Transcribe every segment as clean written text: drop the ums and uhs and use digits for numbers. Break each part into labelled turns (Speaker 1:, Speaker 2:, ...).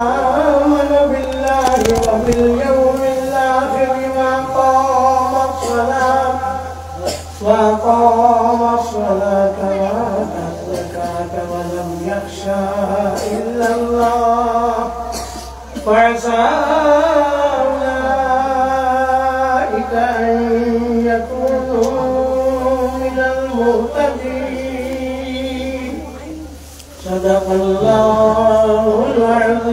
Speaker 1: آمن بالله وباليوم الآخر وأقام الصلاة وآتى الزكاة ولم يخشى إلا الله فعسى أولئك أن يكونوا من المهتدين. صدق الله العظيم.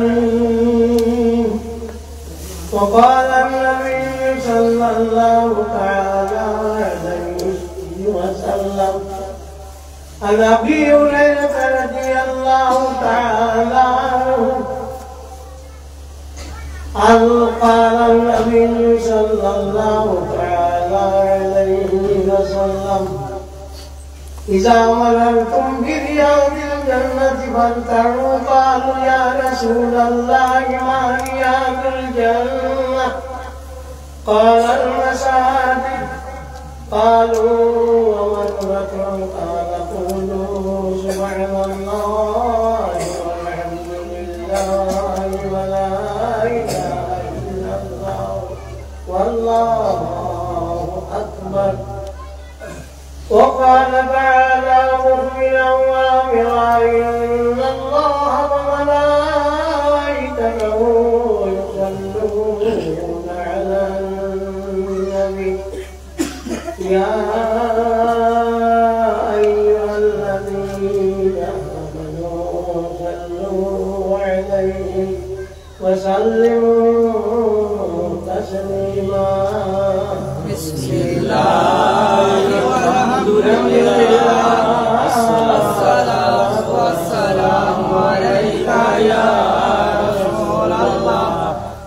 Speaker 1: وقال النبي صلى الله تعالى عليه وسلم عن أبي هريرة رضي الله تعالى عنه قال النبي صلى الله تعالى عليه وسلم إذا مررتم برياض الجنة فارتعوا قالوا يا رسول الله ما رياض الجنة قال المساجد قالوا وما الذكر قال قولوا سبحان الله والحمد لله ولا إله إلا الله والله أكبر. وقال تعالى مخبرا وامرا إن الله وملائكته يصلون على النبي يا أيها الذين آمنوا صلوا عليه وسلموا تسليما.
Speaker 2: بسم الله والحمد لله والصلاة والسلام عليك يا رسول الله.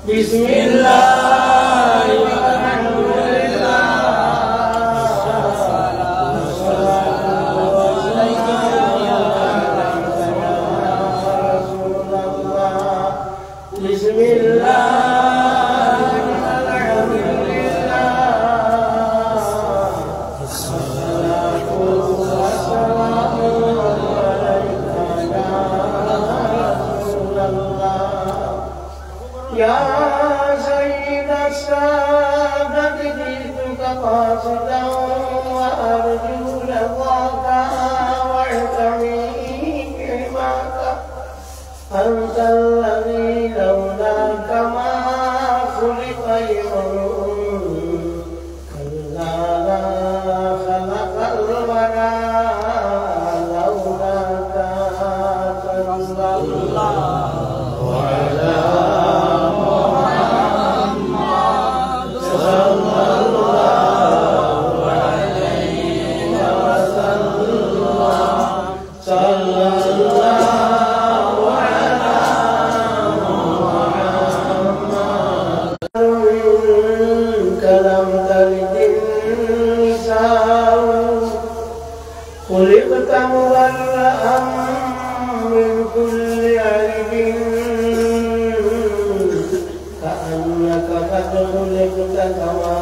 Speaker 2: بسم الله والحمد لله والصلاة والسلام عليك يا رسول الله. بسم الله يا سيد السادة جئتك قاصدا وأرجو رضاك واعتمي كرماك أنت الذي لولاك ما خلق يوم كلا لا خلق الورى لولاك صلى الله على خلقت مبرأ من كل عيب كأنك قد خلقت كما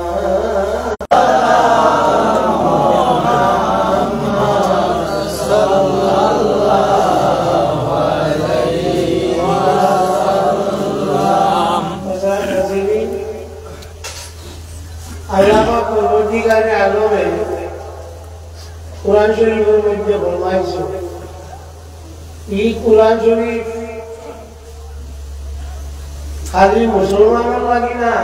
Speaker 2: صلى الله عليه وسلم. আল্লাহ পরবর্তীকালে আলমে কুরআন শরীফের মধ্যে ফরমাইছে এই কুরআন শরীফ খালি মুসলমানের লাগি না,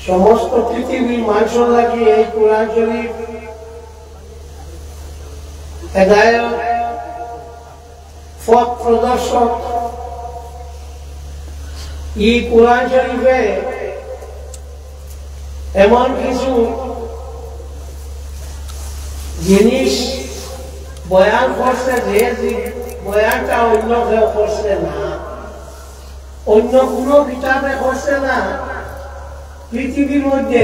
Speaker 2: সমস্ত পৃথিবীর মানুষের লাগি এই কুরআন শরীফ হেদায়েত পথ প্রদর্শক। এই কুরআন শরীফে এমন কিছু জিনিস বয়ান করছে যে বয়ানটা অন্য কেউ করছে না, অন্য কোনো কিতাবে করছে না। পৃথিবীর মধ্যে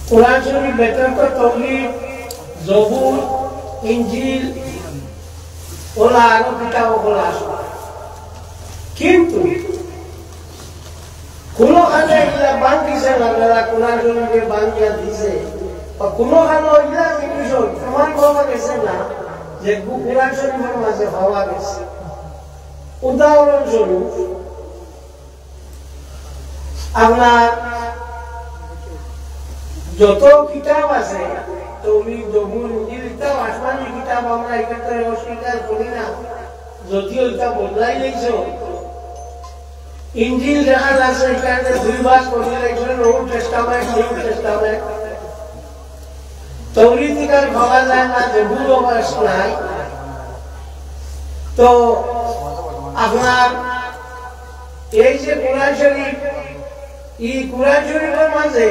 Speaker 2: কোরআন শরীফ ব্যতীত তাওরীত, জবুর, ইনজিল ওরা আরো কিতাব ওগুলো আসবে, কিন্তু কোনোখানে এগুলা বান দিছে না, যারা কোরআন শরীফে বান দিয়া দিছে বা কোনোখানে ওইগুলা বিষয় প্রমাণ পাওয়া গেছে না যে কুরআন শরীফের মাঝে পাওয়া গেছে। উদাহরণস্বরূপ আপনার যত কিতাব আছে তৌহিদ, জবুর, ইনজিল, কিতাব আসমানি কিতাব আমরা এক্ষেত্রে অস্বীকার করি না, যদিও এটা বদলাই দিয়েছে। ইনজিল দেখা যাচ্ছে এখানে দুই ভাগ করে রেখেছেন, ওল্ড টেস্টামেন্ট, নিউ টেস্টামেন্ট। তৌহিদ এখানে পাওয়া যায় না, জবুর অবশ্য নাই। তো আপনার এই যে কুরআন শরীফ, এই কুরআন শরীফের মাঝে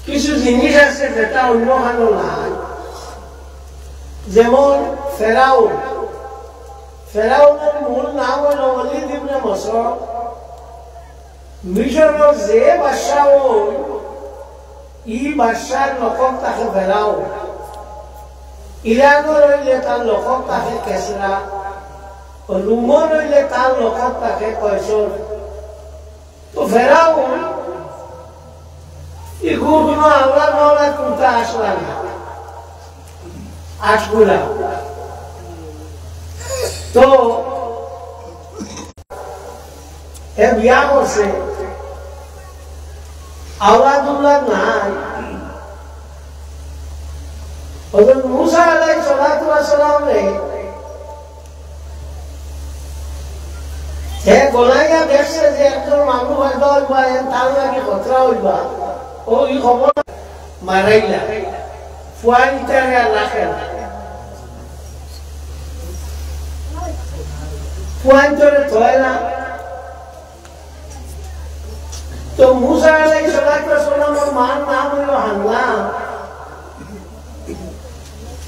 Speaker 2: কিছু জিনিস আছে যেটা অন্য কারো নাই। যেমন ফেরাউন, ফেরাউনের মূল নাম হল ওয়ালিদ ইবনে মাসউদ। মিশরের যে বাদশাহ ই বাদশার লকব তাকে ফেরাউন, ইরানের হইলে তার লকব তাকে কেসরা, রোমর হইলে তার লকব তাকে কয়সর। তো ফেরাউন এগুলো আল্লাহ মাওলা কোনটা আসলা না, আসগুলা। তো এ বিয়া করছে, আওলাদুল্লাহ নাই। হযরত মূসা আলাইহিস সালাতু ওয়াস সালাম হে গোলাইয়া দেখছে যে একজন মানুষ হয়তো হইবা, তার নাকি খতরা হইবা, ও এই খবর মারাইলা ফুয়াইটারে আর রাখে না, ফুয়াইটারে ধয় না। তো মূসা আলাইহিস সালাতু ওয়াস সালামের মার নাম হলো হান্না।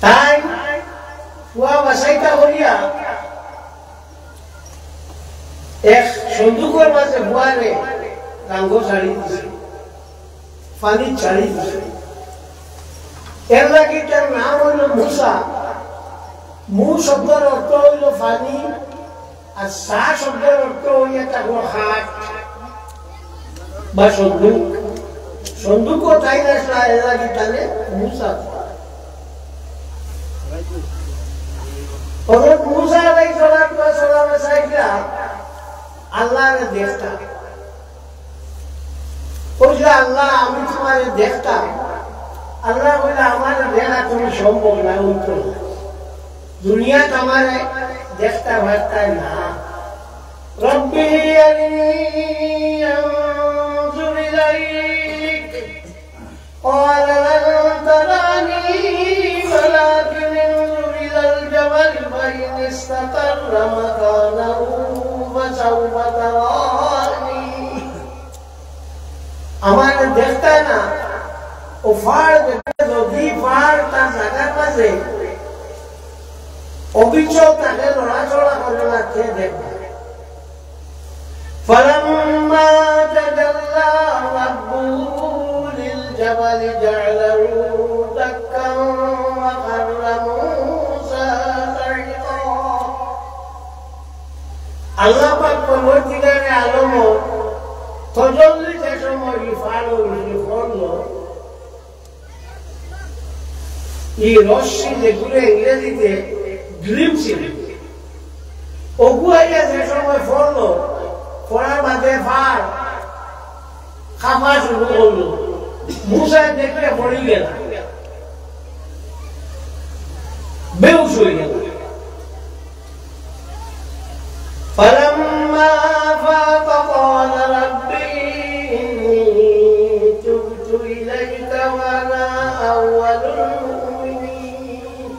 Speaker 2: তাই ফুয়া বাসাইটা করিয়া এক সন্দুকের মাঝে ফুয়ারে রাঙ্গ ছাড়ি দিছে, পানি ছাড়ি দিছে। এর লাগে তার নাম হইল মূসা। মু শব্দের অর্থ হইল পানি, আর সা শব্দের অর্থ হইয়া থাকলো হাট বা সন্দুক। সন্দুকও তাই না, এর লাগে তাহলে মূসা। হযরত মূসা আলাইহিস সালাতু ওয়াস সালামের সাইডা আল্লাহরে দেখতাম, কইলা আল্লাহ আমি তোমারে দেখতাম। আল্লাহ কইলা আমার দেখা তুমি সম্ভব না, উত্তর দুনিয়া তোমারে দেখতে পারতাম না। রব্বি আরিনি আনজুর ইলাইক قال لن تراني ولكن انظر إلى الجبل فإن استقر مكانه فسوف تراني। আমার দেখতা না, ও ফাড় যদি ফাড় তার জায়গার মাঝে অবিচল তাকে লড়াচড়া করে না, কে দেখবে। فلما تجلى ربه للجبل جعله دكا وخر موسى صعقا। আল্লাহ পাক পরবর্তীকালে আলম তজল্লি যে সময় ফাড় করলো, এই রশ্মি যেগুলো ইংরেজিতে গ্লিমসিং, ওগুয়াইয়া যে সময় পড়লো, পড়ার মাঝে ফাড় খাপা শুরু করলো। মূসা দেখলে পড়ে গেল, বেহুশ হয়ে গেল। فلما أفاق قال ربي إني تبت إليك وأنا أول المؤمنين।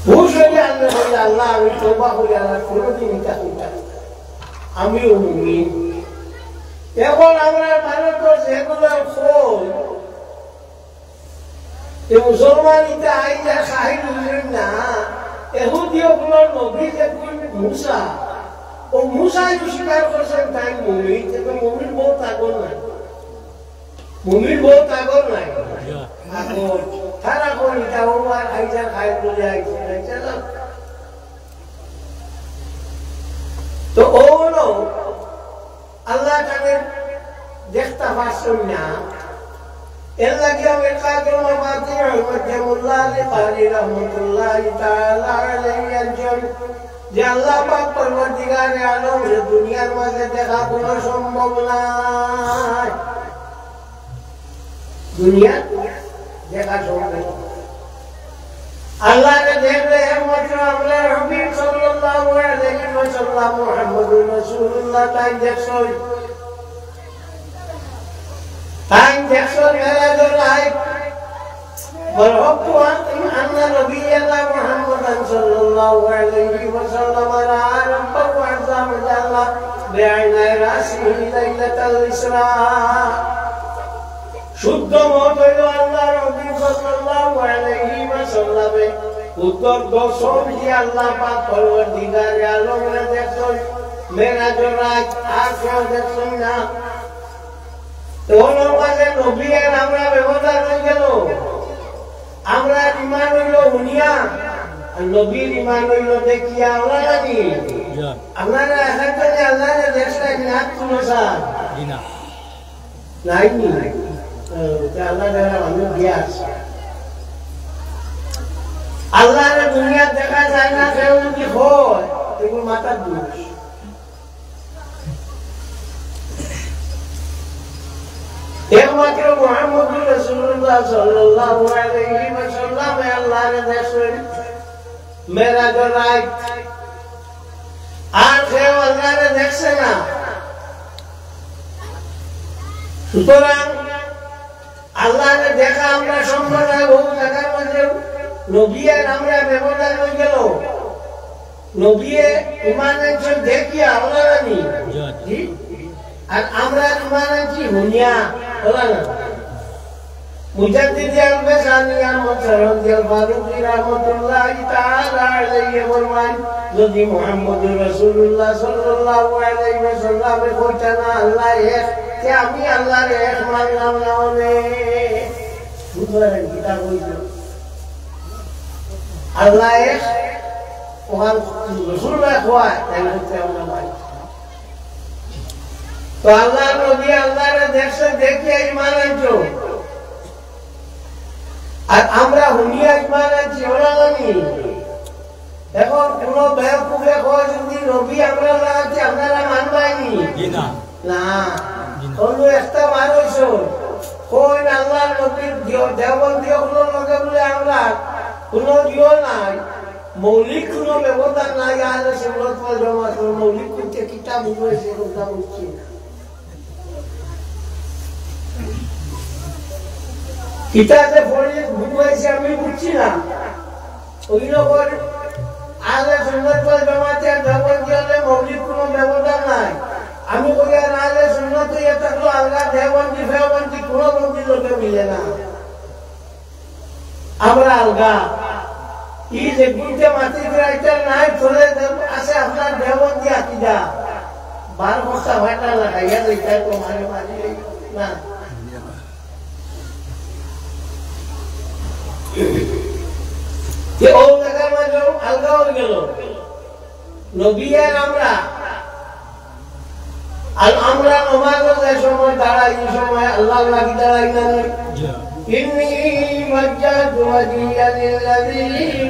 Speaker 2: হুশ হয়ে আল্লাহ আমি তওবা করি, আল্লাহ কোনদিন এটা করি, আমিও মুমিন। এখন আমরা ভারতের যেগুলো মুসলমান ইটা আইজা খাহিদ হইলেন না, এহুদীয় গুলোর নবী যে মূসা, ও মূসা স্বীকার করছেন তাই মুমিন। কিন্তু মুমিন বহুত আগর নাই, মুমিন বহুত আগর নাই, আগর তারা কোন ইটা ওমার আইজা খাহিদ বলে আইছে। তো ও হলো আল্লাহ তাদের দেখতে পারছেন না, এর লাগে আমি কাদর মাবাতি রহমাতুল্লাহ আলী রহমাতুল্লাহ তাআলা আলাইহি একজন যে আল্লাহ পাক পরবর্তীকারে আলম দুনিয়ার মাঝে দেখা কোনো সম্ভব নয়, দুনিয়া দেখা সম্ভব আল্লাহকে দেখলে একমাত্র আমরা হাবিব সাল্লাল্লাহু আলাইহি ওয়াসাল্লাম মুহাম্মদুর রাসূলুল্লাহ তাই দেখছই মেরাজের রাত বরহতু আন্না নবিয়াল্লাহ মুহাম্মাদান সাল্লাল্লাহু আলাইহি ওয়াসাল্লাম রাব্বা ওয়া আযম জাল্লা বিআইনা রাসিহি লাইলাতুল ইসরা শুদ্ধ মত হইল আল্লাহ নবী সাল্লাল্লাহু আলাইহি ওয়াসাল্লামে উত্তর দশম যে আল্লাহ পাক পরবর্তীকারে আলমে দেখছই মেরাজের রাত আর কেউ দেখছই না। ওর মাঝে নবীর আমরা ব্যবধান হয়ে গেল, আমরা ইমান হইল উনিয়া আর নবীর ইমান হইল দেখিয়া ওরা নাকি আপনারা এখানে আল্লাহ দেশটা নিয়ে তুলো স্যার নাই আল্লাহ আমি দিয়ে আসছি আল্লাহ দুনিয়া দেখা যায় না কেউ যদি হয় এগুলো মাথার দোষ। একমাত্র মুহাম্মদুর রাসূলুল্লাহ সাল্লাল্লাহু আলাইহি ওয়াসাল্লাম আল্লাহর রাসূল মেরাজের রাত আর কেউ আল্লাহর দেখছে না। সুতরাং আল্লাহর দেখা আমরা সম্ভব নয়, বহু জায়গার মধ্যে নবী আর আমরা ব্যবধান হয়ে গেল। নবী ইমান আনছেন দেখিয়া ওরা জানি আর আমরা ইমান আনছি হুনিয়া ওরা না। মুজাদ্দিদ আল-বাসানিয়া মুতারাদ্দিল ফারুকী রাহমাতুল্লাহি তাআলা আলাইহি ফরমান যদি মুহাম্মদুর রাসূলুল্লাহ সাল্লাল্লাহু আলাইহি ওয়াসাল্লামের কইতা না আল্লাহ এক তে আমি আল্লাহর এক মানলাম না মানে বুঝলেন কিটা কইছো আল্লাহ এক ওহান রাসূলুল্লাহ কয় তাই বলতে আমরা মানি। তো আল্লাহ নবী আল্লাহর দেখছে দেখে ঈমান আনছো আর আমরা হুনিয়া ঈমান আনছি ওরা জানি। এখন কোন বেয়াকুফে কয় যদি নবী আমরা লাগাচ্ছি আপনারা মানবাইনি না কোনো একটা বার হইছ কই আল্লাহর নবীর দেওবন্দি হলো লগে বলে আমরা কোনো দিও নাই মৌলিক কোনো ব্যবধান নাই আহলে সুন্নাত ওয়াল জামাত মৌলিক করতে কিতাব হয়েছে কথা বলছি না। কিতাবে পড়ে বুঝাইছে আমি বুঝছি না ওই রকম আহলে সুন্নাত ওয়াল জামাতের দেওবন্দি হলে মৌলিক কোনো ব্যবধান নাই। আমি কই আর আহলে সুন্নাত এটা হলো আল্লাহ দেওবন্দি ফেওবন্দি কোনো বন্দি লোকে মিলে না, আমরা আলগা ই যে গুনতে মাটি রাইটার নাই চলে আছে আপনার দেওবন্দি আকীদা 12 বছর ভাটা লাগাইয়া দিতে তো মারে মারি না। যে ও জায়গা মানে আলগা হয়ে গেল নবী আর আমরা আর আমরা নামাজের সময় দাঁড়াই সময় আল্লাহ লাগি দাঁড়াই না ইন্নী ওয়াজ্জাহতু ওয়াজহিয়া লিল্লাযী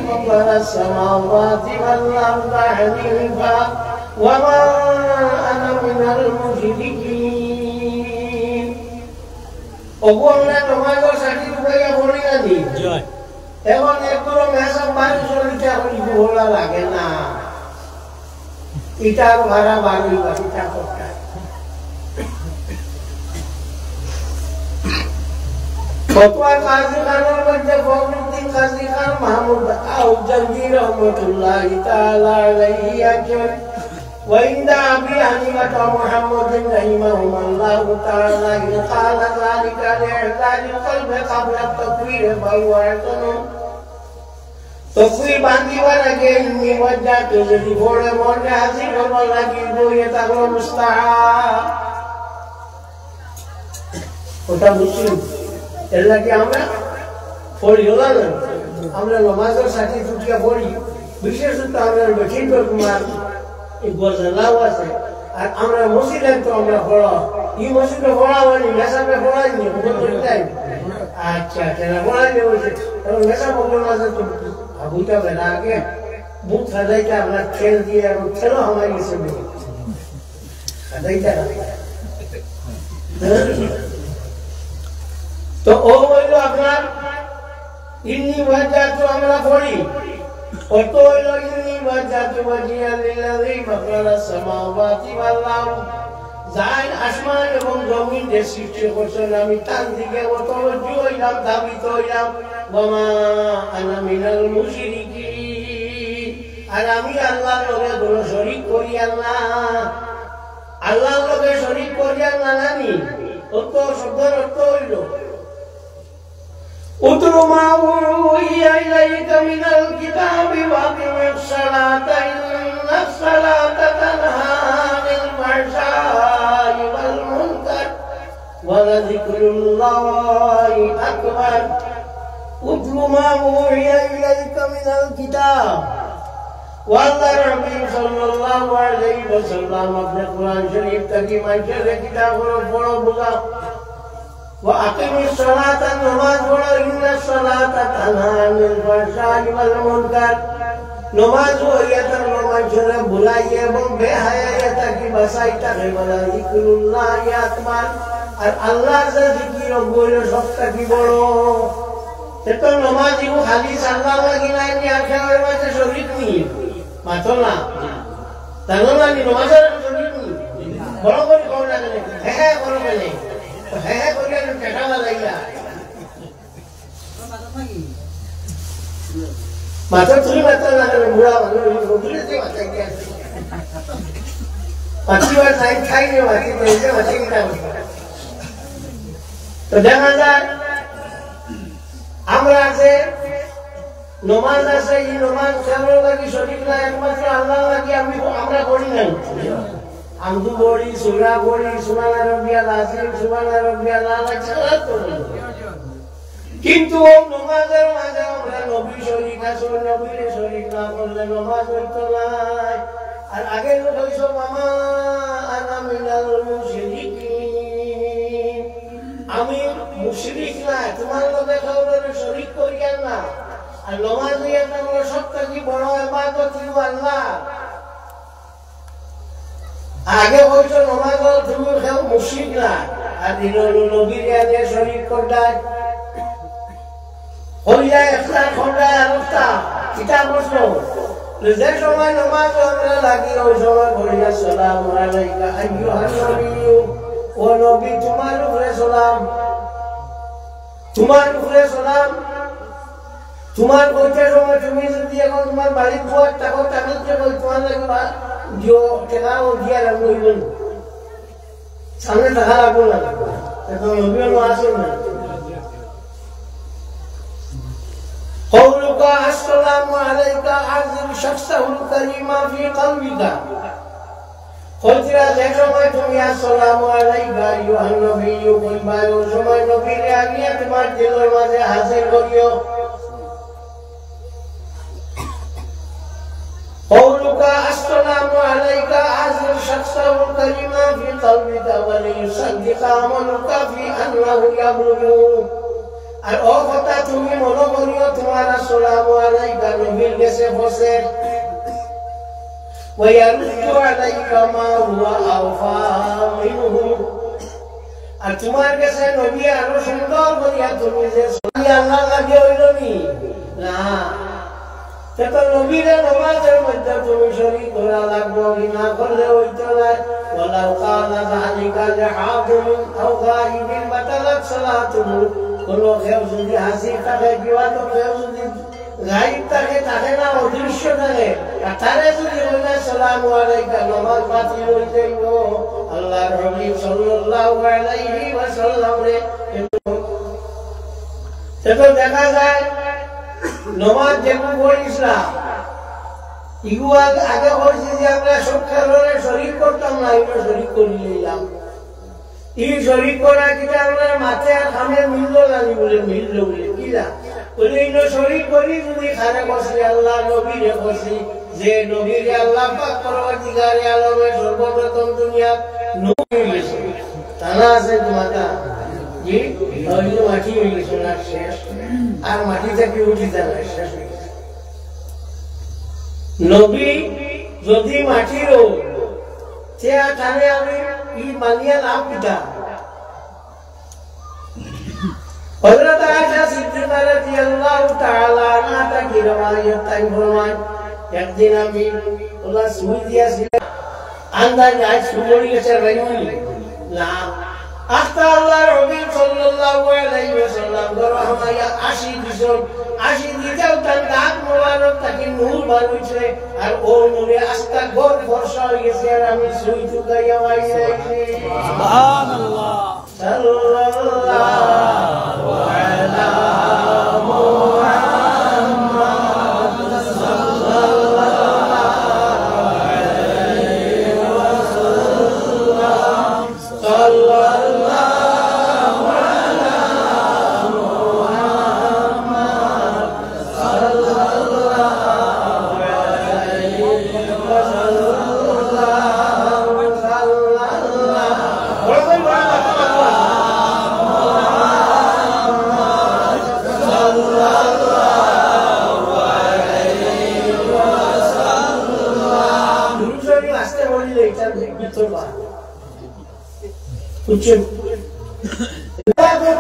Speaker 2: ফাতারাস সামাওয়াতি ওয়াল আরদা হানিফা ওয়া মা আনা মিনাল মুশরিকিন। ওগো আমরা নামাজের সাথে দুইয়া পড়ি না নি এখন একটু মেসব বাড়ি চলিটা করি ভোলা লাগে না এটা ভাড়া বাড়ি বাড়িটা করতে ফতোয়া কাজী খানের মধ্যে ফখরুদ্দিন কাজী খান মাহমুদ আউজাবি রহমাতুল্লাহি তাআলা আলাইহি একজন وعند أبي حنيفة ومحمد رحمهما الله تعالى إن قال ذلك لإعداد القلب قبل التكفير فهو اعتنم تكفير বান্ধিবার আগে ইন্নী ওয়াজ্জাহতু যদি পড়ে মনে হাসিল হবার লাগে বইয়ে থাকলো মুস্তাহাব ওটা বুঝছি। এর লাগে আমরা পড়ি হলাম আমরা নামাজের সাথে ছুটিয়া পড়ি বিশেষত আমরা বেঠিন কুমার এই গজলাও আছে আর আমরা মসজিদে তো আমরা পড়া এই মসজিদে পড়া হয়নি মেসাবে পড়াইনি আচ্ছা তেনা বলাই দেব যে মেসা বলবো না যে তো আবুটা বেলা আগে বুক সাজাইটা আপনার খেল দিয়ে এবং খেলো আমার গেছে সাজাইটা তো ও হইল আপনার ইন্নি ওয়াজাতু আমরা পড়ি কত হইল ইন্নি ওয়াজাতু ওয়াজিয়া লিল্লাযী ফাতারাস সামাওয়াতি ওয়াল আরদ যাই আসমান এবং জমিন যে সৃষ্টি করছেন আমি তার দিকে মুতওয়াজ্জি হইলাম ধাবিত হইলাম ওয়া আনা মিনাল মুশরিকিন আর আমি আল্লাহর লগে কোনো শরীক করি না আল্লাহর লগে শরীক করি না জানি অত শব্দের অর্থ হইল اتل ما أوحي إليك من الكتاب وأقم الصلاة إن الصلاة تنهى عن الفحشاء والمنكر ولذكر الله أكبر اتل ما أوحي إليك من الكتاب والله ربي صلى الله عليه وسلم अपने कुरान शरीफ तक मंशर किताब पढ़ो बुला وأقم الصلاة نماز पढ़ो إن الصلاة تنهى عن الفحشاء والمنكر नमाज हो या तो नमाज छोड़ा बुलाइए এবং বেহায়াতা কি বাসাইতা হে বলা জিকরুল্লাহ ইয়াতমান আর আল্লাহ যে জিকির বলে সবটা কি বড় তো নমাজ ইও খালি আল্লাহ লাগি নাই নি আখেরের মাঝে শরীক নি মাতো না জানো না নি নমাজের শরীক নি বড় করে কোন লাগে হ্যাঁ বড় করে হ্যাঁ করে কেটা লাগাইলা মাথা তুলি মাথা লাগানো বুড়া মানুষ রোদুলে যে মাথা কে পাঁচবার টাইম খাইলে মাথা দেইলে মাথা কিটা তো দেখা যায় আমরা আছে নমাজ আছে এই নমাজ কেমন লাগি শরীর না একমাত্র আল্লাহ লাগি আমরা করি না আমদু বড়ি সুরা বড়ি সুবহান রাব্বিয়াল আযীম সুবহান রাব্বিয়াল আলা সালাত করি কিন্তু নমাজের মাঝে আমরা নবী শরীক আছে নবীর শরীক না করলে নমাজ হইতো না আর আগে কইছো মামা আনা মিনাল মুশরিকিন আমি মুশরিক না তোমার লগে কাউরে শরীক করিয়া না আর নমাজ হইয়া তোমরা সবথেকে বড় ইবাদত হলো আল্লাহ আগে কইছো নমাজ তুমি কেউ মুশরিক না আর নবীর আগে শরীক করলা হইয়া একটা খন্ডা অবস্থা কিতাব প্রশ্ন যে সময় নামাজ আমরা লাগি ওই সময় বলি আসসালামু আলাইকা আইয়ুহান নবী ও নবী তোমার উপরে সালাম তোমার কইতে সময় তুমি যদি এখন তোমার বাড়ির পর তাকো তাকতে কই তোমার লাগবা जो টেকাও দিয়া রাখবেন সামনে টাকা রাখবো না এখন নবীও আসেন না قولك السلام عليك عزم شخصه الكريم في قلبك قلت يا زكما تمي السلام عليك ايها النبي قل ما يوسف النبي لاغيا تمار دلر মাঝে হাসিল করিও قولك السلام عليك عزم شخصه الكريم في قلبك وليصدق عملك في انه يبلغ আর ও কথা তুমি মনে করিও তোমার আসসালামু আলাইকা নবীর কাছে বসে ওয়ায়ারুদ্দু আলাইকা মা হুয়া আওফা মিনহু আর তোমার কাছে নবী আরো সুন্দর করিয়া তুমি যে আল্লাহ লাগে হইল নি না তো নবীর নামাজের মধ্যে তুমি শরীক করা লাগবে না করলে হইতো না ওয়ালাউ কানা যালিকা লিহাদিন আও গায়িবিন বাতালাত সালাতুহু কোনো কেউ যদি হাসি থাকে কিবা তো কেউ যদি গাইব থাকে তাকে না অদৃশ্য থাকে তারে যদি বলে আসসালামু আলাইকা নামাজ বাতিল হয়ে যাইব আল্লাহর হাবিব সাল্লাল্লাহু আলাইহি ওয়াসাল্লাম রে তো দেখা যায় নামাজ যেমন পড়িসলাম ইগুয়া আগে হয়েছে যে আমরা সব খেলোয়াড়ে শরীক করতাম না এগুলো শরীক করে নিলাম এই শরীক করা কিটা আমরা মাথে আর খামে মিললো জানি বলে মিললো বলে কিলা বলে এইগুলো শরীক করি যদি খানে বসি আল্লাহ নবীরে বসি যে নবীরে আল্লাহ পাক পরবর্তীকালে আলমে সর্বপ্রথম দুনিয়া নবী হয়েছে তারা আছে তোমাটা জি ওইগুলো মাটি হয়ে গেছে না শেষ আর মাটি থেকে উঠে যায় শেষ হয়ে গেছে নবী যদি মাটির চেয়া টানে আমি ই মানিয়া লাভ পিতা হযরত আয়েশা সিদ্দিকা রাদিয়াল্লাহু তাআলা আনহা থেকে রওয়ায়াত তাই ফরমান একদিন আমি ওলা সুই দিয়েছিলাম আন্দাজ আজ সুমরি গেছে রাইনি না আস্তা আল্লাহ নবী সাল্লাল্লাহু আলাইহি ওয়াসাল্লাম গরহমায়া 80 দিতেও তার দাঁত মোবারক তাকে নূর বানিয়েছে আর ও নূরে আস্তা গোর বর্ষা হয়ে গেছে আর আমি সুই চুকাইয়া মাইছি সুবহানাল্লাহ সাল্লাল্লাহু আলা মুহাম্মদ সাল্লাল্লাহু আলাইহি ওয়াসাল্লাম সাল্লাল্লাহু আলা মুহাম্মদ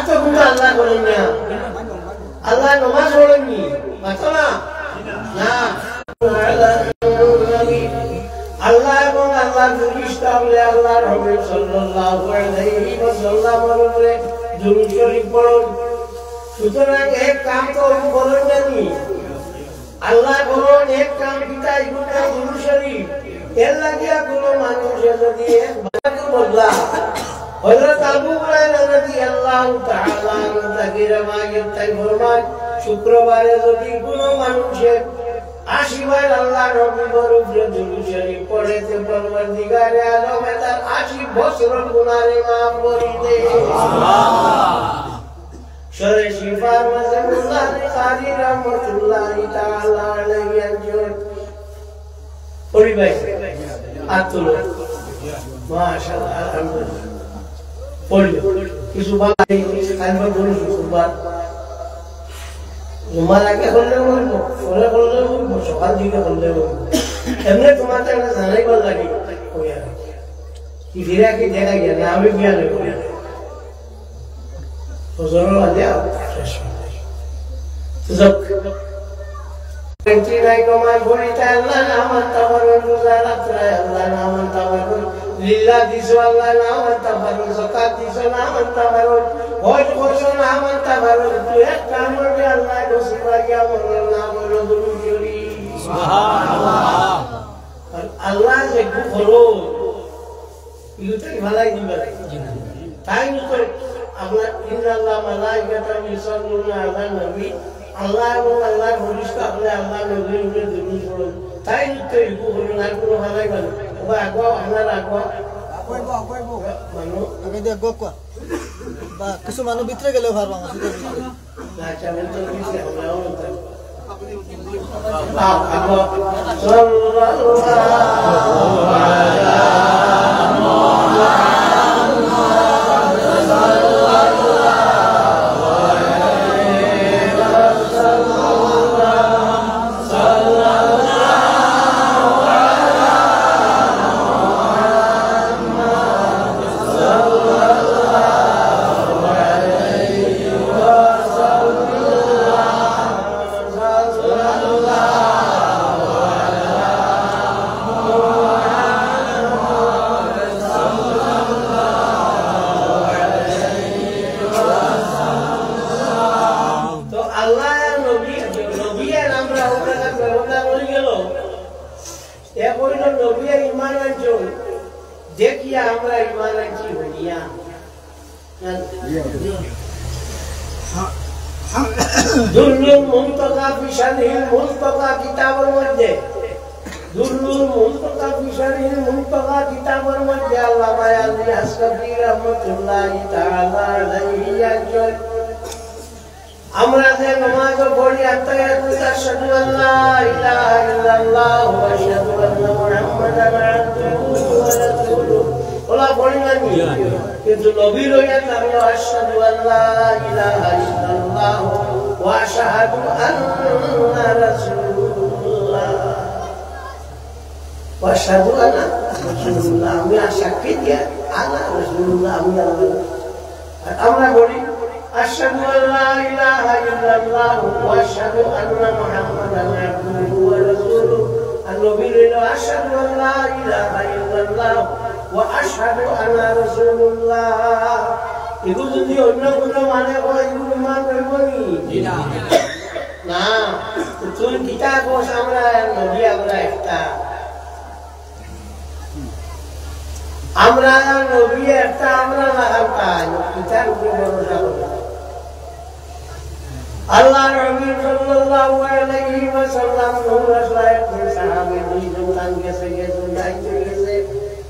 Speaker 2: সাল্লাল্লাহু আলাইহি আল্লাহ নমাজ পড়েননি মাত্রা না আল্লাহ এবং আল্লাহর ফেরেশতা বলে আল্লাহর হাবিব সাল্লাল্লাহু আলাইহি ওয়াসাল্লামের উপরে দুরূদ শরীফ পড়ুন সুতরাং এক কাম তো বলেন জানি আল্লাহ বলেন এক কাম কিতা ইগুনা দুরূদ শরীফ এর লাগিয়া কোনো মানুষ যদি এক বাক্য বদলা হযরত আবু হুরায়রা রাদিয়াল্লাহু তাআলা আনহু থেকে রওয়ায়াত তাই ফরমান শুক্রবারে যদি কোনো মানুষের 80 বার আল্লাহর নবীর উপরে দুরূদ শরীফ পড়ে তে পরওয়ারদিগারে আলম তার 80 বছরের গুনাহে maaf করে দেয় সুবহানাল্লাহ শরে শিফার মাযমুল্লাহ কারি রাহমাতুল্লাহি তাআলা আলাইহি আনজুর পরিবাই আতুল মাশাআল্লাহ আলহামদুলিল্লাহ পড়লো কিছু বাকি কালবা বলুন সুবহান তোমার আগে করলে বলবো পরে করলে বলবো সকাল দিকে করলে বলবো এমনি তোমার তো একটা জানাই ভালো লাগে কি ফিরে কি দেখা গিয়ে না আমি বিয়া নেব ফজর আগে শেষEnti naik nomor berita Allah nama tabarun zarat Allah nama tabarun lillah diswallah nama tabarun zakat diswallah tabarun hoj khosho nama tabarun tu ek kamu be Allah dosi bagia morna nama dulu juri subhanallah Allah se khoro itu tak malai ni balai tai itu Allah innallaha malaikatahu yusalluna 'alan nabi Allah এবং আল্লাহর ফেরেশতা আপনি আল্লাহর নবীর উপরে দুরূদ পড়ুন তাই তো ইগু হলো না কোনো ভালাই ভালো বা আগো আপনার আগো আগো মানুষ আগে দিয়ে আগো কোয়া বা কিছু মানুষ ভিতরে গেলে ভালো আমার ভিতরে না চাবেন তো ভিতরে হলো আগো সাল্লাল্লাহু আলা देखिए हमरा ईमान की होनिया दुल्लुल मुंतका फी शरहिल मुंतका किताबेर मধ্যে दुल्लुल मुंतका फी शरहिल मुंतका किताबेर मধ্যে আল্লামা আলী আসকাফি রাহমাতুল্লাহি তাআলা আলাইহি একজন আমরা যে নামাজ পড়ি আশহাদু আল্লা ইলাহা ইল্লাল্লাহ ওয়া আশহাদু আন্না মুহাম্মাদান আবদুহু ওয়া রাসূলুহু ওলা পড়ি না কিন্তু নবীর হইয়া তাহলে আশহাদু আল্লা ইলাহা ইল্লাল্লাহ ওয়া আশহাদু আন্না রাসূলুল্লাহ ওয়া আশহাদু আন্না রাসূলুল্লাহ আমি সাক্ষী দিয়া আনা রাসূলুল্লাহ আমি আল্লাহ আমরা বলি আশহাদু আল্লা ইলাহা ইল্লাল্লাহ ওয়া আশহাদু আন্না মুহাম্মাদান আবদুহু ওয়া রাসূলুহু আর নবীর হইলো আশহাদু আল্লা ইলাহা ইল্লাল্লাহ ওয়া আশহাদু আন্না রাসূলুল্লাহ এগুলো যদি অন্য কোনো মানে হয় এগুলো মান করবনি না তুই কিতাব আমরা নবী আমরা একটা আমরা নবী একটা আমরা লাগাতার কিতাব উপরে ভরসা করি আল্লাহ নবী সাল্লাল্লাহু আলাইহি ওয়াসাল্লাম নূর আসলায়ে সাহাবে দুইজন কান গেছে যাইতে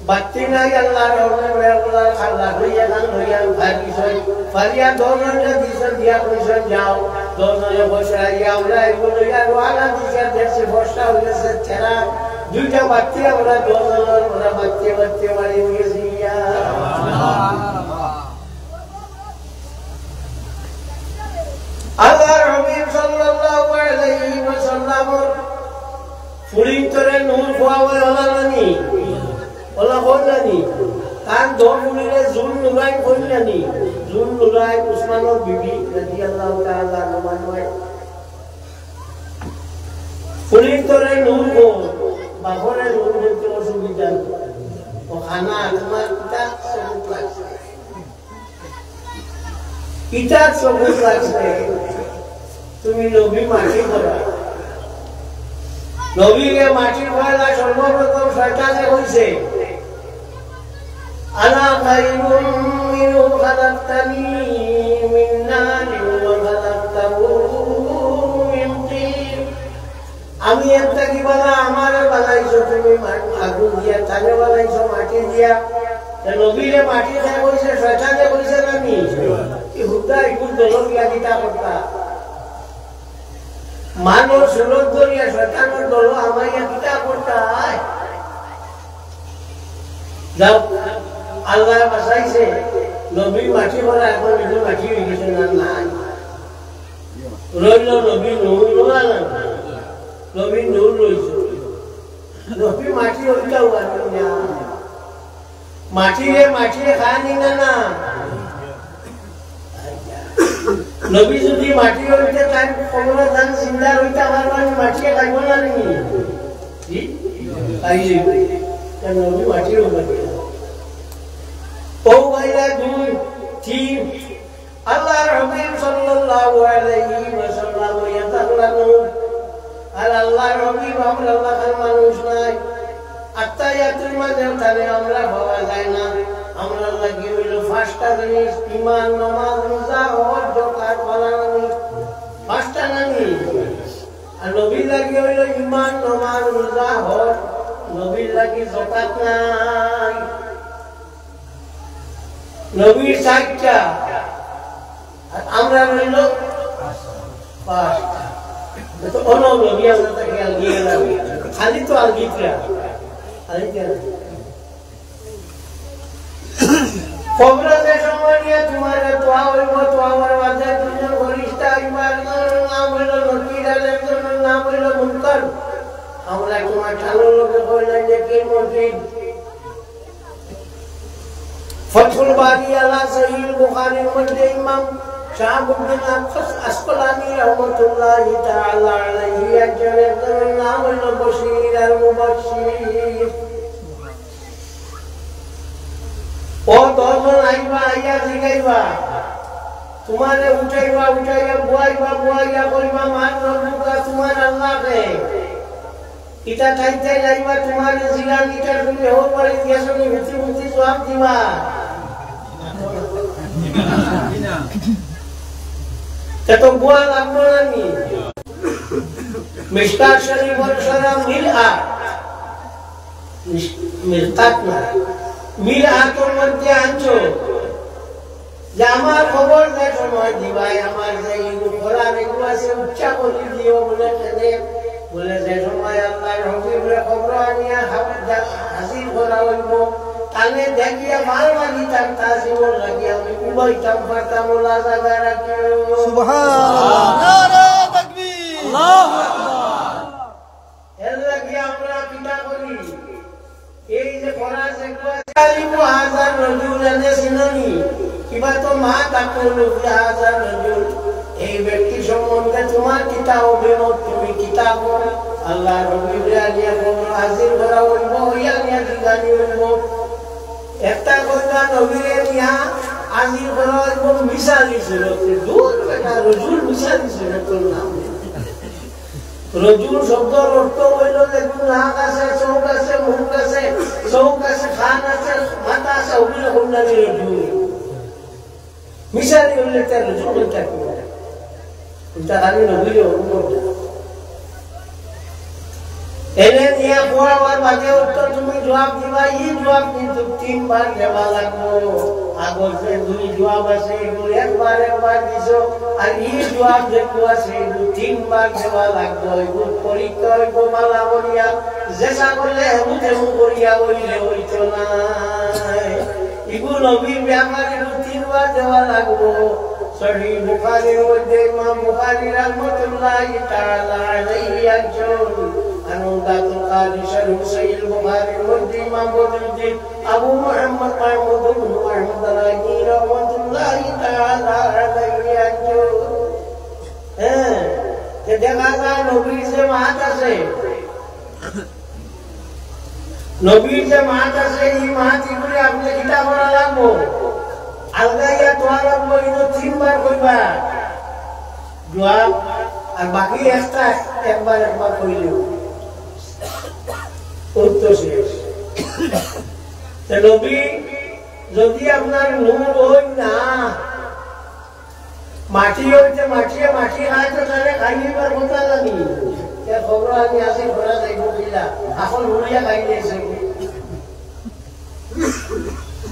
Speaker 2: বাতি নাই আল্লাহ নবী আল্লাহ খালা হইয়া গান হইয়া ভাগি সই ফারিয়া দোনরে দিশা দিয়া কইছে যাও দোনরে বসাইয়া আমরা এগুলো আর ওয়ালা দিশা দেশে বসা হইছে তেরা দুইটা বাতি আমরা দোনরে ওরা বাতি বাড়ি গেছি ইয়া আল্লাহ নবী সাল্লাল্লাহু আলাইহি ওয়াসাল্লাম ফুরিন করে নূর খোয়াবে হলানি ওলা হলানি কান দোমুনিরে জুল নুরাই কইলানি জুল নুরাই উসমানের বিবি রাদিয়াল্লাহু তাআলা নমানয় ফুরিন করে নূর কো বাহরে নূর হইতে অসুবিধা ও খানা তোমার পিতা সবুজ লাগছে পিতা সবুজ লাগছে তুমি নবী মাটি করা নবীকে মাটি করা সর্বপ্রথম শয়তানে কইছে আনা খায়রুম মিনহু খালাকতানি মিন নারিন ওয়া খালাকতাহু মিন তিন আমি একটা কি বলা আমারে বানাইছো তুমি আগুন দিয়া তানে বানাইছো মাটি দিয়া নবীরে মাটি দিয়ে কইছে শয়তানে কইছে না নি কি হুদা ইগুন দলন লাগিতা করতা মানব সুরত করিয়া শয়তানের দল আমাইয়া কিতা করতাই যাও আল্লাহ বাঁচাইছে নবী মাটি ভরা এখন নিজে মাটি হয়ে গেছে না নাই রইল নবী নূর রইল নবী নূর রইছে নবী মাটি হইতাও না মাটিরে খানি না নবী যদি মাটি হইতে তাই কবরে দান জিন্দা হইতে আমার মানে মাটিয়ে খাইব না নি জি খাইলে কেন নবী মাটি হইবে ও ভাইরা দুই তিন আল্লাহ রাসূল সাল্লাল্লাহু আলাইহি ওয়াসাল্লাম ইয়াতাল্লাহু আর আল্লাহ রাসূল আমরা খান মানুষ নাই আত্তায়াতুল মাঝে তাহলে আমরা ভাবা যায় না আমরা লাগি হইল পাঁচটা জিনিস ঈমান নামাজ রোজা হজ যাকাত পালন পাঁচটা নানি আর নবী লাগি হইল ঈমান নামাজ রোজা হজ নবী লাগি যাকাত নাই নবী চারটা আর আমরা হইল পাঁচটা তো অন্য নবী আমরা তাকে আলগিয়ে লাগি খালি তো আলগিতরা খালি কেন কবরের সময় নিয়ে তোমার তোয়া হইব তোয়ার মাঝে দুজন ফেরেশতা ইমান নাম হইল নকির আর একজনের নাম হইল মুনকার আমরা তোমার ঠানোর লোকে কইলেন যে কি মসজিদ ফতহুল বারি আলা সহিহ বুখারীর মধ্যে ইমাম শাহাবুদ্দিন আসকালানী রাহমাতুল্লাহি তাআলা আলাইহি একজনের নাম হইল বশীর আর মুবাশশির ও দর্শন আইবা আইয়া জিগাইবা তোমারে উঠাইবা বুয়াইয়া কইবা মান রব্বুকা তোমার আল্লাহকে ইটা চাইতে যাইবা তোমারে জিগান ইটা তুমি হো পড়ে দিয়াছনি মুতি জবাব দিবা তো বুয়া লাগবে না নি মিশকাত শরীফের সারা মিলকাত না মিলাতুল মধ্যে আনছো যে আমার খবর যে সময় দিবাই আমার যে করে দিও বলে কেনে বলে যে সময় আল্লাহর হাবিবরে খবর আনিয়া হাজির করা হইব তাহলে দেখিয়া বারবার দিতাম তাজিমর লাগিয়া আমি উবাইতাম পারতাম ওলা জায়গায় রাখি
Speaker 3: সুবহানাল্লাহ নারে তাকবীর আল্লাহু আকবার
Speaker 2: এর লাগিয়া আমরা পিতা করি এই যে কোরআন যে কালিমু হাজার রজুল এনে সিননি কিবা তো মা তাকুলু হাজার রজুল এই ব্যক্তি সম্বন্ধে তোমার কিতাব অভিমত তুমি কিতাব আল্লাহ রবিরে আনিয়া হাজির করা হইব হইয়া নিয়া জিজ্ঞানি হইব একটা কথা নবীরে নিয়া হাজির করা হইব মিশালি সুরতে দূর বেটা রজুল মিশালি সুরতের নাম রজুল শব্দর অর্থ হইল যে নাক আছে চোখ আছে মুখ আছে চোখ আছে খান আছে মাথা আছে ওগুলো কন্যানি রজুল মিশালি হইলে তার রজুল হইতে এটা খালি নবীরে অনুভব এনে নিয়ে পড়াবার বাদে উত্তর তুমি জবাব দিবা এই জবাব কিন্তু 3 বার দেওয়া লাগবে আগর যে 2 জবাব আছে এগুলো একবার দিছো আর এই জবাব যেগুলো আছে এগুলো 3 বার দেওয়া লাগবে এগুলো পরীক্ষা হইব মালা বলিয়া যেসা করলে হেমু করিয়া হইলে হইতো না এগুলো নবীর ব্যাপারে 3 বার দেওয়া লাগবে সহি বুখারীর মধ্যে ইমাম বুখারী রাহমাতুল্লাহি তাআলা আলাইহি একজন আনুদাতুল কারি শরীফ সহিহ বুখারীর মধ্যে ইমাম বদরুদ্দিন আবু মুহাম্মদ মাহমুদ ইবনে আহমদ আলাইহি রাহমাতুল্লাহি তাআলা আলাইহি একজন যে দেখা যায় নবীর যে মাত আছে নবীর যে মাত আছে এই মাত এগুলি আপনি কিতাব পড়া লাগবো আলগাইয়া তোয়ার বইনো 3 বার কইবা জবাব আর বাকি একটা একবার কইলেও উত্তর শেষ তে নবী যদি আপনার নূর হই না মাটি হইতে মাটি খাইতে তাহলে খাইবার কথা জানি কে খবর আমি আসি ঘোরা যাইব কিলা এখন উড়িয়া খাইলেছে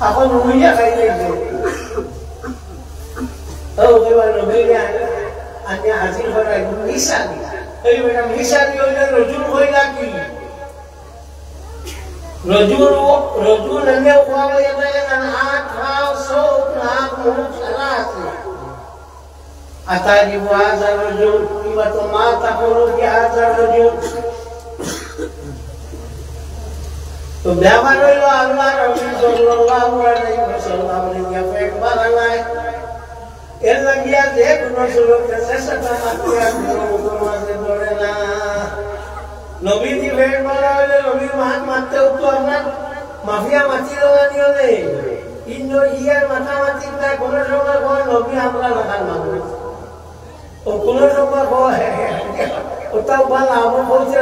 Speaker 2: এখন উড়িয়া খাইলেছে আমি হাজির করাই মিশালি এই বেটা মিশালি হইলে রজুল হইলা কি রজুল এনে কোয়া যায় না হাত পাও চোখ নাক মুখ সারা আছে আতাজি হাজার রজুল কিবা তো মা তাকলো কি হাজার রজুল তো ব্যাপার হইল আল্লাহ রাসূল সাল্লাল্লাহু আলাইহি ওয়াসাল্লাম এর একবার নাই এর লাগিয়া যে কোনো সুরকে চেষ্টা মাত্র মুসলমানদের ধরে না নবী দি বের বলা হইলে নবীর মাত মারতে উঠতো আপনার মাফিয়া মাতি দেওয়ানি হলে ইন্দ্র ইয়ার মাথা মাতি না কোনো সময় কয় নবী আমরা রাখার মানুষ ও কোনো সময় কয় ওটাও ভালো আমার বলছে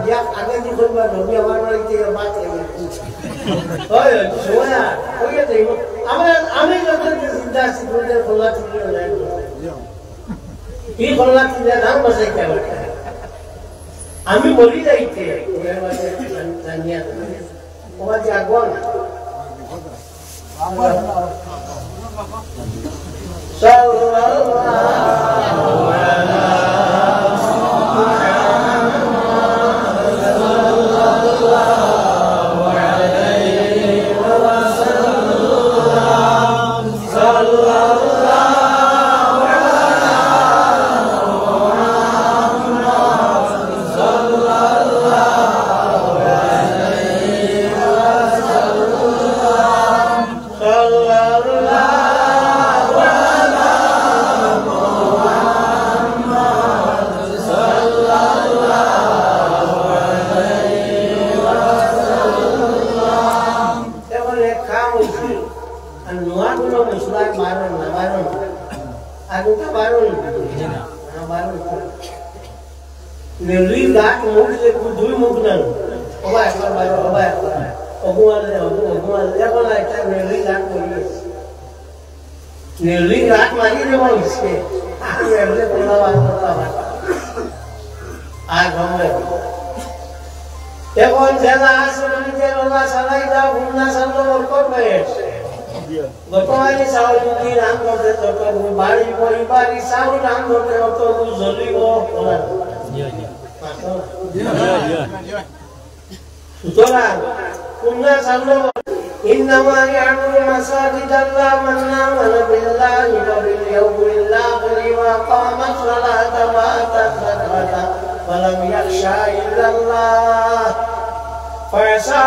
Speaker 2: গিয়া আগে দি করবা নবী আমার বাড়িতে মাত হয় সোয়া কইয়া দেব আমি যখন চিন্তা আছি তোদের খোলা তুলি কি খোলা তুলি নাম বসাইতে আমি বলি যাইতে জানিয়া ওরা যে আগুয়া না এখন জেলা আসলে জেলা চালাই দাও ভুলনা চালো করবে গতকালি চাউল যদি রান করতে তত বাড়ি পরিবারই চাউল রান করতে অত জ্বলিব সুতরাং কুন্না চাউল إنما يعمر مساجد الله من آمن بالله وباليوم الآخر وأقام الصلاة وآتى الزكاة ولم يخشى إلا الله فعسى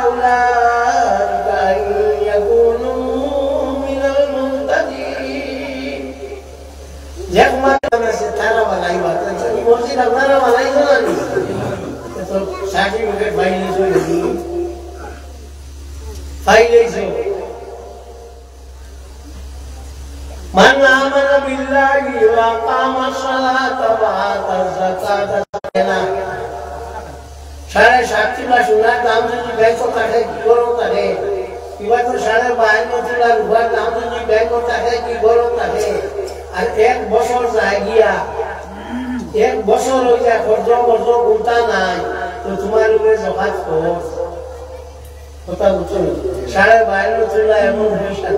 Speaker 2: أولئك أن يكونوا من المهتدين. Jangan secara balai batan, ini mesti dah mana balai sana ni. Itu sakit mungkin bayi ni so jadi. Failesi. Man amana billahi wa aqama as-salata wa ata az-zakata. Sare shakti ba sunat naam se bank ko takhe ki goro takhe. Kiba to sare bayan no tula rubar naam se bank ko takhe ki goro takhe. Ar ek boshor jay gaya. Ek boshor ho jay khorjo gunta nai. To tumhare upare zakat ko. কথা বুঝছো সাড়ে বাইরে চলে এমন হয়েছে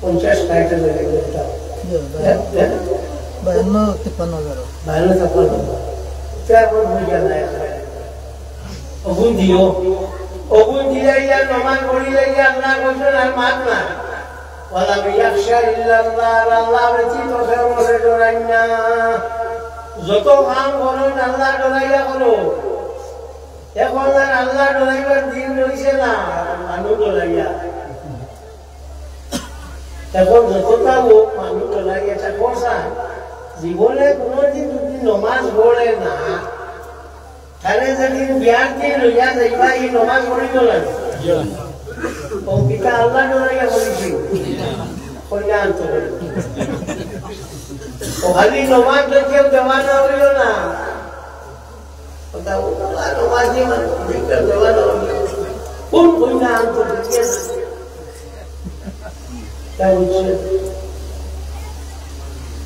Speaker 2: 50 টাকা লেগে গেল 52-53,000 তেমন হয়ে গেল ওগুন দিয়ে ইয়া নমাজ পড়িলে ইয়া আল্লাহ বলেন আর মাত না ওয়ালা বিয়াখশা ইল্লাল্লাহ আল্লাহ ব্যতীত কেউ মরে ডরাই না যত কাম করো আল্লাহ ডরাইয়া করো এখন আর আল্লাহ ডরাইবার দিন রয়েছে না মানুষ ডরাইয়া এখন যতটা লোক মানুষ ডরাইয়া এটা করছা জীবনে কোনোদিন যদি নমাজ পড়ে না তাহলে যেদিন বিয়ার দিন রইয়া যাইবা এই নমাজ পড়িব লাগে ও পিতা আল্লাহ ডরাইয়া বলেছি কল্যাণ তো ও খালি নমাজ কেউ দেওয়া না হইল না Tahu kalau wajib kita dewan pun punya antum dia tahu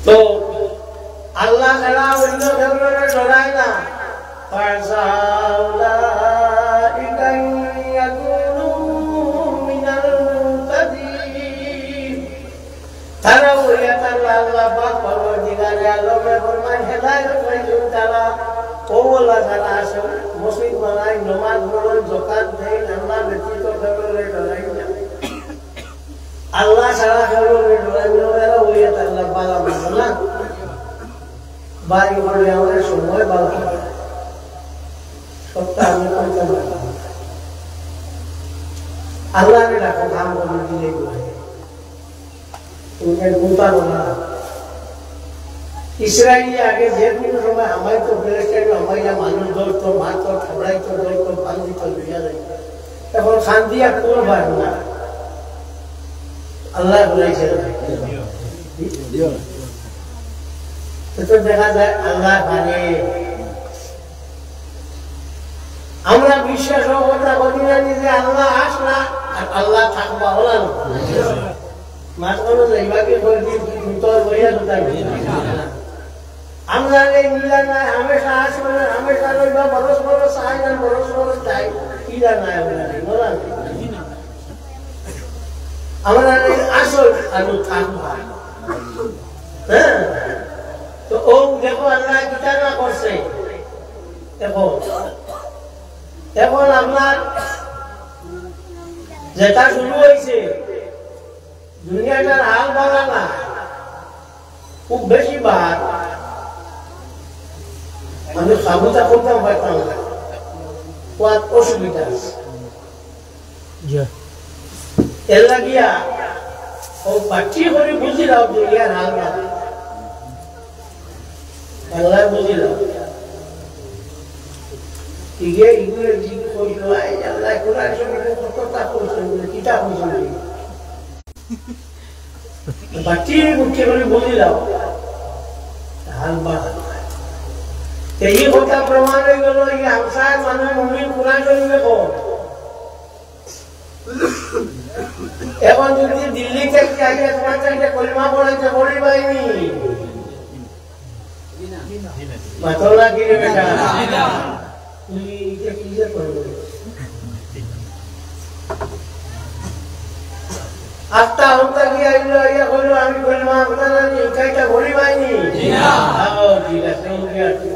Speaker 2: तो Allah kalau benda benda dorai na fasaula ikan yakunu minal tadi tahu ya Allah bapa perwajibkan Allah berfirman hidayah bagi kita OLA যারা আছে মসজিদ বানাই নামাজ পড়েন যাকাত দেন আল্লাহ ব্যতীত কাউকে ডরাই না আল্লাহ ছাড়া কাউকে ডরাই না এরা ওইয়া আল্লাহ বালা মানে না বাড়ি ঘরে আমাদের সময় বালা সবটা আমি করতে পারি আল্লাহকে ডাকো কাম করে দিলে তুমি গুতা না ইসরায়েলি আগে যে কোনো সময় আমায় তো প্রেসিডেন্ট আমায় যা মানুষ ধরতো মারতো ঠাবড়াইতো ধরতো পান দিত দুইয়া যায় এখন শান্তি আর কোন পার না আল্লাহ বলেছে তো দেখা যায় আল্লাহ পারে আমরা বিশ্বাস কথা বলি না যে আল্লাহ আসলা আর আল্লাহ থাকবা হলো না মাঝখানে যাইবাকে করে দিয়ে তোর বইয়া কোথায় আমরা এই মিলা না हमेशा আসবে না हमेशा লইবা বরস বরস আই না বরস বরস তাই কিলা না আমরা বলা আমরা এই আসল আলু থাকবা হ্যাঁ তো ও দেখো আল্লাহ কিটা না করছে দেখো এখন আপনার যেটা শুরু হয়েছে দুনিয়াটার হাল ভালো না খুব বেশি বার আমি সাবুতা করতাম পারতাম না কত অসুবিধা আছে এর লাগিয়া ও বাচ্চি করে বুঝি দাও দুনিয়ার হাল ভালো আল্লাহ বুঝি দাও ইগে ইগুলো জিগ কইলো আই আল্লাহ কোরআন শরীফে কথা কইছেন কিতাব কইছেন বাচ্চি মুখে করে বুঝি দাও হাল ভালো এই কথা প্রমাণ হয়ে গেল এই আমসায় মানুষ মুমিন কোরআন শরীফে কো এখন যদি দিল্লি থেকে আগে তোমার চাইতে কলিমা পড়াইতে পড়ি পাইনি মাতলা কি রে বেটা তুই কি যে করবি আইলো আইয়া কইলো আমি কইলাম আপনারা নি কাইটা ঘড়ি পাইনি না ঠিক আছে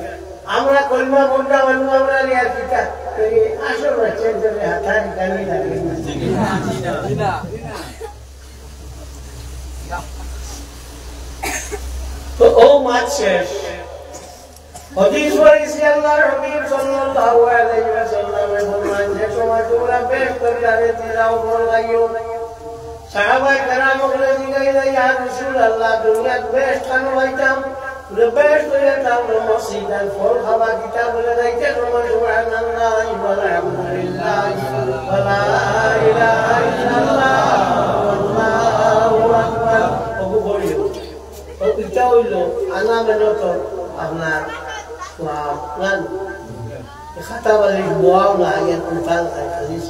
Speaker 2: আমরা কইমা বন্ধা বন্ধু আমরা রিয়া কিটা এই আসল চেঞ্জ করে হাতারি কানি লাগে না তো ও মাছ শেষ হাদিস পড়েছি আল্লাহর হাবিব সাল্লাল্লাহু আলাইহি ওয়াসাল্লাম বলেন যে সময় তোমরা বেশ করে দাঁড়িয়ে যাও বল গাইও সাহাবায়ে কেরাম বলে জিগাইলে ইয়া রাসূলুল্লাহ দুনিয়াত বেশ কেন হইতাম বেশ করে তাও মসজিদের ফল খাওয়া কিতাব বলে যাইতে তোমার সুবহানাল্লাহ আলহামদুলিল্লাহ ওয়া লা ইলাহা ইল্লাল্লাহ আল্লাহু আকবার ওগো বলিও ও কিতা হইলো আনা মেনো তো আপনার ওয়ান খাতা বলে দোয়া না আগে কোনটাল হাদিস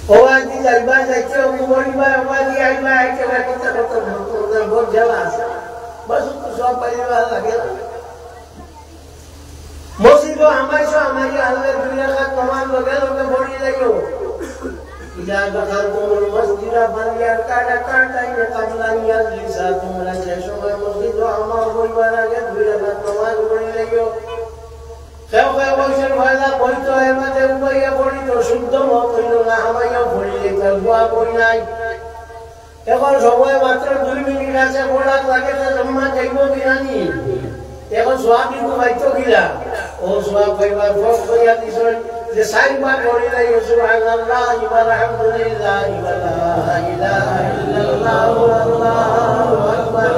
Speaker 2: ও আদি যাইবা যাইতে ও বলিবা ওয়াদি আইবা আইতে কথা কথা বহুত জ্বালা আছে বাস তো সব পরিবার লাগে মসজিদ আমাইছো আমাই আল্লাহ দুনিয়া কা तमाम লগে লগে বড়ি যাইও ইলা দখাল তোমরা মসজিদ বানিয়ার কাটা কাটাই না কাবলানিয়া লিসা তোমরা যে সময় মসজিদ আমার বলবার আগে দুনিয়া কা तमाम বড়ি যাইও কেউ কেউ বলছেন ভাইলা বইতো এর মধ্যে উপাইয়া বড়ি তো শুদ্ধ মত হইল না আমাইয়া বড়ি লেখার দোয়া বই নাই এখন সময় মাত্র 2 মিনিট আছে বড়া লাগে তো জম্মা যাইব বিরানি এখন সোয়াব কিন্তু বাইতো গিলা ও সোয়াব পাইবার ফক কইয়া দিছেন যে সাইবার বড়ি নাই সুবহানাল্লাহ ওয়া আলহামদুলিল্লাহ ওয়া লা ইলাহা ইল্লাল্লাহ আল্লাহু আকবার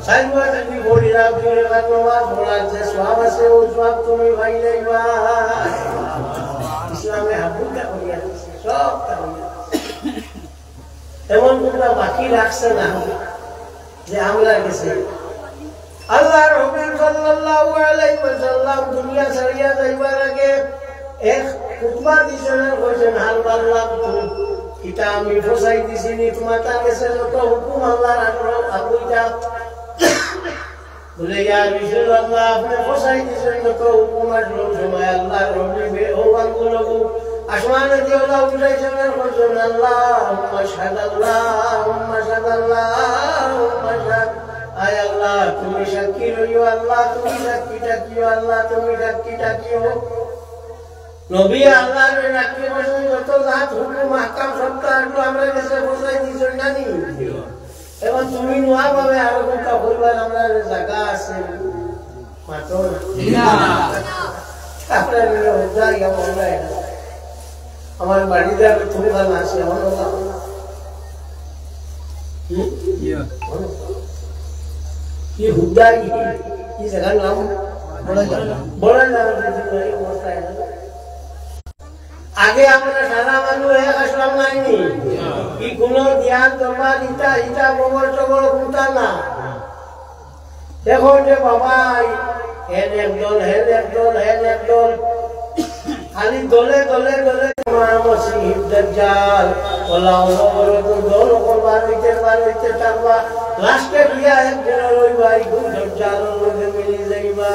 Speaker 2: সাইবার যদি বড়ি না দিলে নামাজ পড়ার যে সোয়াব আছে ও সোয়াব তুমি পাইলেইবা ইসলামে হাবুকা কইয়া সব তাহলে এমন কোনটা বাকি রাখছে না যে আমরা গেছে আল্লাহর হুকুম সাল্লাল্লাহু আলাইহি ওয়াসাল্লাম দুনিয়া ছাড়িয়া যাইবার আগে এক খুতবা দিছেন কইছেন আল্লাহ তুমি কিতা আমি ফসাই দিছিনি তোমার কাছে যত হুকুম আল্লাহর আগুইটা বলে ইয়া রাসূলুল্লাহ আপনি ফসাই দিছেন যত হুকুম আসলো সময় আল্লাহর হুকুম ও বান্দুলগু আসমানে দেওলা উঠাইছেন কইছেন আল্লাহুম্মা শাহাদাল্লাহুম্মা শাহাদাল্লাহুম্মা শাহাদ আয় আল্লাহ তুমি সাক্ষী রইও আল্লাহ তুমি সাক্ষীটা কিও আল্লাহ তুমি সাক্ষীটা কিও নবী আল্লাহর রাখি বসে যত জাত হুকুম মাহকাম সত্তা আসলো আমরা কাছে বসাই দিছেন নানি এখন তুমি নোয়া ভাবে আরো কোনটা বলবার আমরা জায়গা আছে মাত্র না আপনার জায়গা বলবা আমার বাড়িতে তুমি ভালো আছে আমার ये हुद्दा ये जगह नाम बड़ा आगे আমরা সারা মানুষ এক আসলাম নাইনি কি কোন ধ্যান দরবার ইটা ইটা গোবর টবর কোনটা না দেখো যে বাবা হেন একদল খালি দলে দলে দলে মসজিদ দাজ্জাল ওলা ওলা দল করবার হইতে থাকবা লাস্টে গিয়া একজন রইবাই দাজ্জাল লগে মিলি যাইবা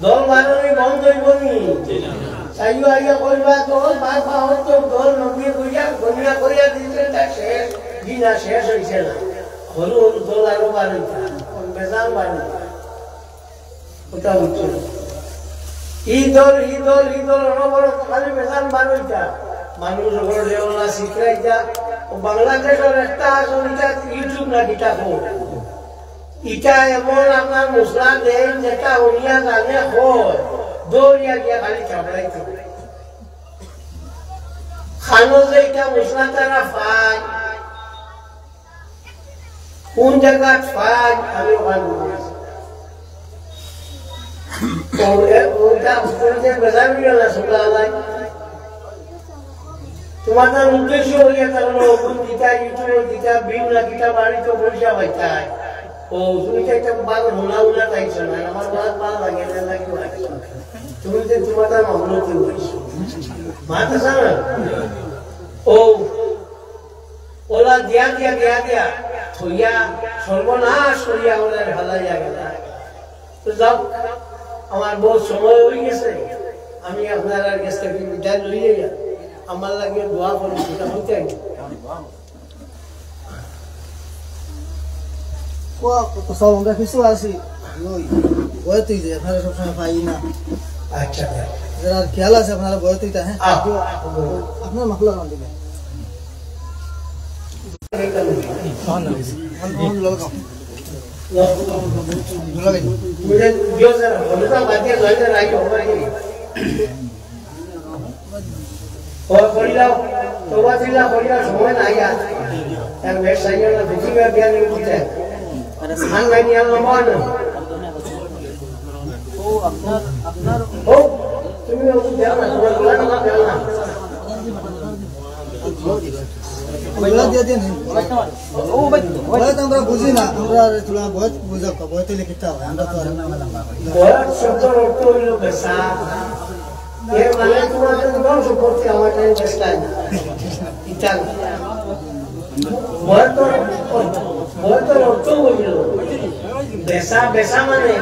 Speaker 2: দল বানানি বন্ধ হইবনি চাইও আইয়া কইবা দল বাবা হতো দল নবী গনিয়া কইয়া দিতে তা শেষ দিনা শেষ হইছে না হলো দল আরো বানাইতা বেজাল বানাইতা ওটা হচ্ছে ঈদল বড় খালি বেজাল বানাইতা মানুষ ওগুলো দেওয়া শিখাইতা বাংলাদেশের একটা আসলে ইউটিউব না কিতাব ইটা এমন আপনার মুসলা দেন যেটা উনিয়া জানে হয় দৌড়িয়া গিয়া খালি চাপড়াইতে খানো যে এটা মুসলা তারা পায় কোন জায়গা পায় আমি ওখানে তোমাদের উদ্দেশ্য হইয়া থাকলো গীতা ইউটিউব গীতা বিম না গীতা বাড়িতে বসে হইতায় ও তুমি তো একটা ভালো হোনা চাইছো না আমার ভালো লাগে না তুমি যে তোমাদের মামলতে হইছো মাথা সারা ও ওলা দিয়া থইয়া সর্বনাশ করিয়া ওদের ভালাইয়া গেল তো যাও আমার বহু সময় হয়ে গেছে আমি আপনার কাছ থেকে বিদায় লইয়া আমার লাগে দোয়া করি সেটা হইতে
Speaker 3: সব আমরা কিছু আছি ওই বয়তুই যে আপনারা সবসময় পাই না।
Speaker 2: আচ্ছা
Speaker 3: যারা খেয়াল আছে আপনারা বয়তুইটা, হ্যাঁ আপনার মাখলা গান দিবেন।
Speaker 2: मुझे जो सर बोलता बातें लगे राइट होगा ही और बोलिला तो वासिला बोलिला समय ना आया यार मैं सही ना दूसरी बार क्या नहीं पूछे मान नहीं निया लंबान ओ अपना ओ तुम्हें उस ध्यान ना बोला ना ध्यान ना
Speaker 3: বলা দিয়ে দেন। ও ভাই বয়ত আমরা বুঝি না, আমরা তোলা বয়ত বুঝা বয়ত লিখিতা হয় আমরা তো
Speaker 2: বয়ত শব্দ অর্থ হলো বেসা এর মানে তোমাদের কোন সম্পর্কে আমার টাইম বেসলাই না ইটাল বয়ত অর্থ হলো বেসা বেসা মানে